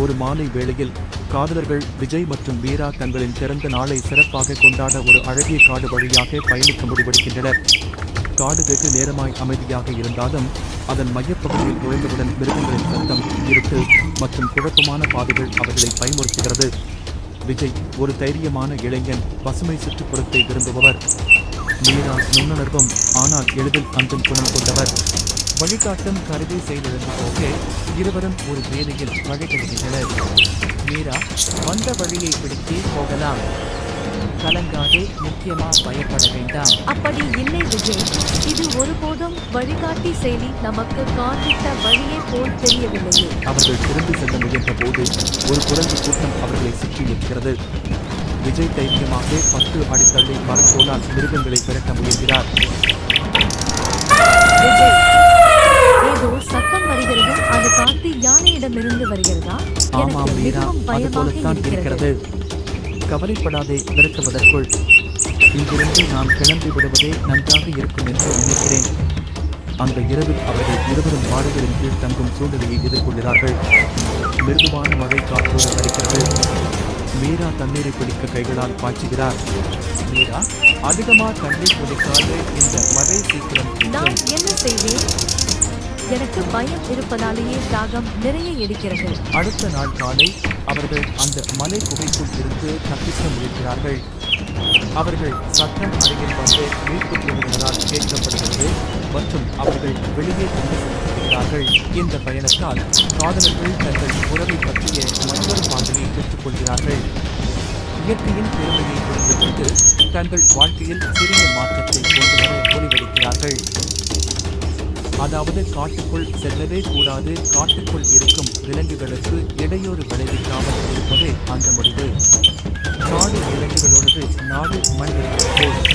ஒரு மாலை வேளையில் காதலர்கள் விஜய் மற்றும் வீரா தங்களின் பிறந்த நாளை சிறப்பாக கொண்டாட ஒரு அழகிய காடு வழியாக பயணிக்க முடிவெடுக்கின்றனர். காடு வெகு நேரமாய் அமைதியாக இருந்தாலும் அதன் மையப்பகுதியில் நுழைந்தவுடன் மிருகங்களின் சத்தம், இருட்டு மற்றும் குழப்பமான பாதைகள் அவர்களை பயமுறுத்துகிறது. விஜய் ஒரு தைரியமான இளைஞன், பசுமை சுற்றுப்புறத்தை விரும்புபவர். மீரா நுண்ணுணர்வும் ஆனால் எளிதில் அஞ்சும் குணம் கொண்டவர். வழிகாட்டும் கருதி செய்திருந்த போகே இருவரும் ஒரு வேலையில் வழிகடுகின்றனர். மீரா, வந்த வழியை பிடித்தே போகலாம், கலங்காதே, முக்கியமா பயப்பட வேண்டாம். அப்படி இல்லை விஜய், இது ஒருபோதும் வழிகாட்டி செயலி நமக்கு காண்பித்த வழியே போல் தெரியவில்லையே. அவர்கள் திரும்பி செல்ல முயன்ற போது ஒரு குரங்கு கூட்டம் அவர்களை சுற்றி நிற்கிறது. விஜய் தைரியமாக 10 அடி தள்ளி மரக்கோலால் மிருகங்களை விரட்ட முயல்கிறார். விஜய், ஏதோ சத்தம் வருகிறது. அது காட்டு யானையிடமிருந்து வருகிறதா? ஆமாம் மீரா, அது போலத்தான் இருக்கிறது. கவலைப்படாதே, விரட்டுவதற்குள் இங்கிருந்து நாம் கிளம்பி விடுவதே நன்றாக இருக்கும் என்று நினைக்கிறேன். அந்த இரவில் அவர்கள் இருவரும் பாடுகளின் கீழ் தங்கும் சூழ்நிலையை எதிர்கொள்கிறார்கள். மிருதுவான மழை காற்றோடு அடிக்கிறது. மீரா தண்ணீரை பிடிக்க கைகளால் பாய்ச்சுகிறார். மீரா, அதிகமா தண்ணீர் குடிக்காது, இந்த மழை சீக்கிரம். நான் என்ன செய்வேன்? எனக்கு பயம் இருப்பதாலேயே தாகம் நிறைய எடுக்கிறது. அடுத்த நாள் காலை அவர்கள் அந்த மலை குகைக்குள் இருந்து தப்பிக்க முயற்கிறார்கள். அவர்கள் சட்டம் அருகில் வந்து மீட்பு குழுவினரால் கேட்கப்படுகிறது மற்றும் அவர்கள் வெளியே கொண்டு செல்லப்படுகிறார்கள். இந்த பயணத்தால் காதலர்கள் தங்கள் உறவை பற்றிய மற்றொரு பாதையை பெற்றுக்கொள்கிறார்கள். இயற்கையின் பெருமையை புரிந்து கொண்டு தங்கள் வாழ்க்கையில் சிறிய மாற்றத்தை கொண்டு வர முடிவெடுக்கிறார்கள். அதாவது காட்டுக்குள் செல்லவே கூடாது, காட்டுக்குள் இருக்கும் விலங்குகளுக்கு இடையூறு விளைவிக்காமல் இருப்பதே அந்த முடிவு. காடு விலங்குகளோடு நாடு மனிதர்களோடு